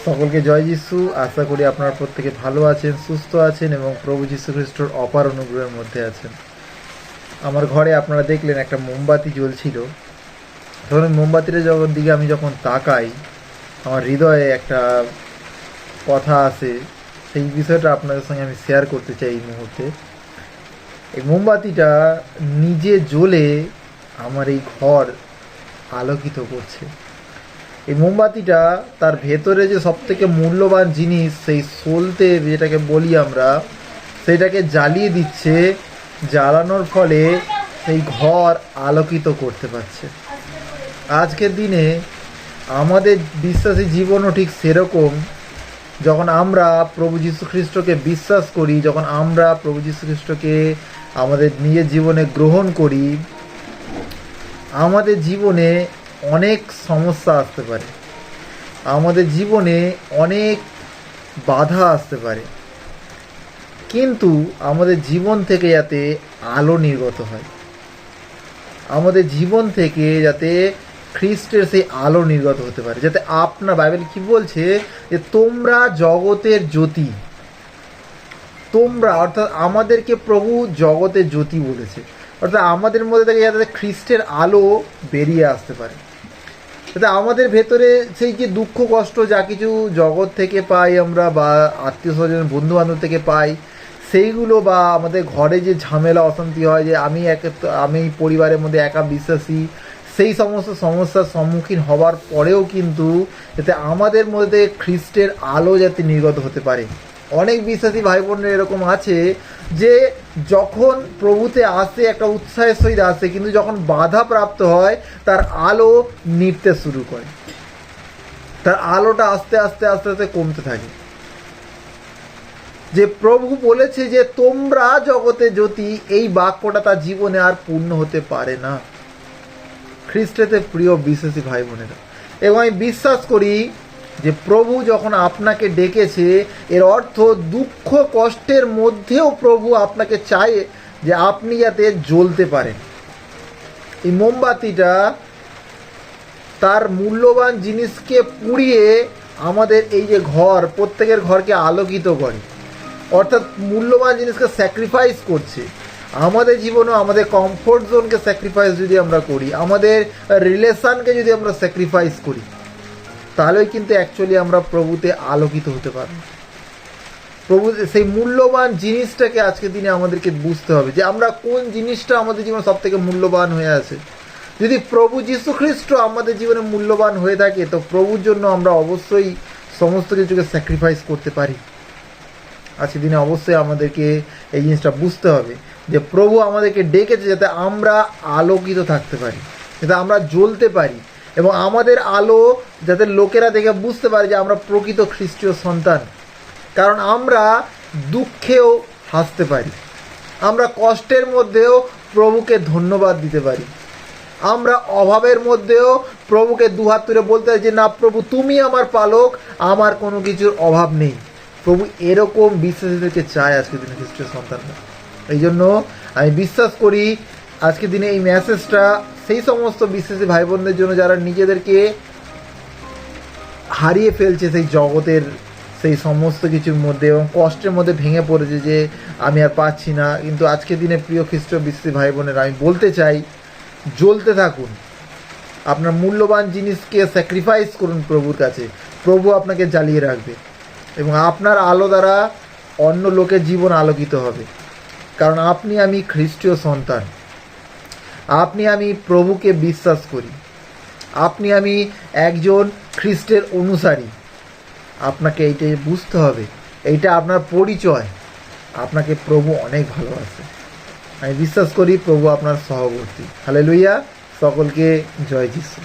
সকলকে জয় যিশু। আশা করি আপনারা প্রত্যেকে ভালো আছেন, সুস্থ আছেন এবং প্রভু যীশু খ্রিস্টর অপার অনুগ্রহের মধ্যে আছেন। আমার ঘরে আপনারা দেখলেন একটা মোমবাতি জ্বলছিল। তখন মোমবাতিটা আমি যখন তাকাই, আমার হৃদয়ে একটা কথা আসে। সেই বিষয়টা আপনাদের সঙ্গে আমি শেয়ার করতে চাই এই মুহূর্তে। এই মোমবাতিটা নিজে জ্বলে আমার এই ঘর আলোকিত করছে। এই মোমবাতিটা তার ভেতরে যে সবথেকে মূল্যবান জিনিস, সেই সলতে যেটাকে বলি আমরা, সেটাকে জ্বালিয়ে দিচ্ছে। জ্বালানোর ফলে সেই ঘর আলোকিত করতে পারছে। আজকের দিনে আমাদের বিশ্বাসী জীবনও ঠিক সেরকম। যখন আমরা প্রভু যীশু খ্রিস্টকে বিশ্বাস করি, যখন আমরা প্রভু যীশু খ্রিস্টকে আমাদের নিজের জীবনে গ্রহণ করি, আমাদের জীবনে অনেক সমস্যা আসতে পারে, আমাদের জীবনে অনেক বাধা আসতে পারে, কিন্তু আমাদের জীবন থেকে যাতে আলো নির্গত হয়, আমাদের জীবন থেকে যাতে খ্রিস্টের সেই আলো নির্গত হতে পারে, যাতে আপনার, বাইবেল কি বলছে যে তোমরা জগতের জ্যোতি। তোমরা অর্থাৎ আমাদেরকে প্রভু জগতের জ্যোতি বলেছে, অর্থাৎ আমাদের মধ্যে থেকে যাতে খ্রিস্টের আলো বেরিয়ে আসতে পারে, যাতে আমাদের ভেতরে সেই যে দুঃখ কষ্ট যা কিছু জগৎ থেকে পাই আমরা, বা আত্মীয় স্বজন বন্ধুবান্ধব থেকে পাই, সেইগুলো, বা আমাদের ঘরে যে ঝামেলা অশান্তি হয়, যে আমি পরিবারের মধ্যে একা বিশ্বাসী, সেই সমস্ত সমস্যার সম্মুখীন হওয়ার পরেও কিন্তু যাতে আমাদের মধ্যে খ্রিস্টের আলো যাতে নির্গত হতে পারে। অনেক বিশ্বাসী ভাই বোনের এরকম আছে যে যখন প্রভুতে আসে একটা উৎসাহের সহিত আসে, কিন্তু যখন বাধা প্রাপ্ত হয় তার আলো নিভতে শুরু করে, তার আলোটা আস্তে আস্তে আস্তে আস্তে কমতে থাকে। যে প্রভু বলেছে যে তোমরা জগতে জ্যোতি, এই বাক্যটা তার জীবনে আর পূর্ণ হতে পারে না। খ্রিস্টেতে প্রিয় বিশ্বাসী ভাই বোনেরা, এবং আমি বিশ্বাস করি যে প্রভু যখন আপনাকে ডেকেছে, এর অর্থ দুঃখ কষ্টের মধ্যেও প্রভু আপনাকে চায় যে আপনি যাতে জ্বলতে পারেন। এই মোমবাতিটা তার মূল্যবান জিনিসকে পুড়িয়ে আমাদের এই যে ঘর, প্রত্যেকের ঘরকে আলোকিত করে, অর্থাৎ মূল্যবান জিনিসকে স্যাক্রিফাইস করছে। আমাদের জীবনেও আমাদের কমফোর্ট জোনকে স্যাক্রিফাইস যদি আমরা করি, আমাদের রিলেশানকে যদি আমরা স্যাক্রিফাইস করি, তাহলেই কিন্তু অ্যাকচুয়ালি আমরা প্রভুতে আলোকিত হতে পারব। প্রভু সেই মূল্যবান জিনিসটাকে আজকের দিনে আমাদেরকে বুঝতে হবে যে আমরা কোন জিনিসটা আমাদের জীবনে সব থেকে মূল্যবান হয়ে আছে। যদি প্রভু যীশু খ্রিস্ট আমাদের জীবনে মূল্যবান হয়ে থাকে, তো প্রভুর জন্য আমরা অবশ্যই সমস্ত কিছুকে স্যাক্রিফাইস করতে পারি। আজকের দিনে অবশ্যই আমাদেরকে এই জিনিসটা বুঝতে হবে যে প্রভু আমাদেরকে ডেকেছে যাতে আমরা আলোকিত থাকতে পারি, যাতে আমরা জ্বলতে পারি, এবং আমাদের আলো যাতে লোকেরা দেখে বুঝতে পারে যে আমরা প্রকৃত খ্রিস্টীয় সন্তান। কারণ আমরা দুঃখেও হাসতে পারি, আমরা কষ্টের মধ্যেও প্রভুকে ধন্যবাদ দিতে পারি, আমরা অভাবের মধ্যেও প্রভুকে দুহাত তুলে বলতে পারি যে না প্রভু, তুমি আমার পালক, আমার কোনো কিছুর অভাব নেই। প্রভু এরকম বিশ্বাসীদেরকে চায় আজকের দিনে খ্রিস্টীয় সন্তানরা। এই জন্য আমি বিশ্বাস করি আজকের দিনে এই মেসেজটা সেই সমস্ত বিশ্বাসী ভাই বোনদের জন্য যারা নিজেদেরকে হারিয়ে ফেলছে সেই জগতের সেই সমস্ত কিছুর মধ্যে, এবং কষ্টের মধ্যে ভেঙে পড়েছে যে আমি আর পাচ্ছি না। কিন্তু আজকের দিনে প্রিয় খ্রিস্টীয় বিশ্বাসী ভাই বোনেরা, আমি বলতে চাই, জ্বলতে থাকুন, আপনার মূল্যবান জিনিসকে স্যাক্রিফাইস করুন প্রভুর কাছে। প্রভু আপনাকে জ্বালিয়ে রাখবে এবং আপনার আলো দ্বারা অন্য লোকের জীবন আলোকিত হবে। কারণ আপনি আমি খ্রিস্টীয় সন্তান, আপনি আমি প্রভুকে বিশ্বাস করি, আপনি আমি একজন খ্রিস্টের অনুসারী। আপনাকে এইটাই বুঝতে হবে, এইটা আপনার পরিচয়। আপনাকে প্রভু অনেক ভালোবাসে। আমি বিশ্বাস করি প্রভু আপনার সহবর্তী। হালেলুয়া। সকলকে জয় যিশু।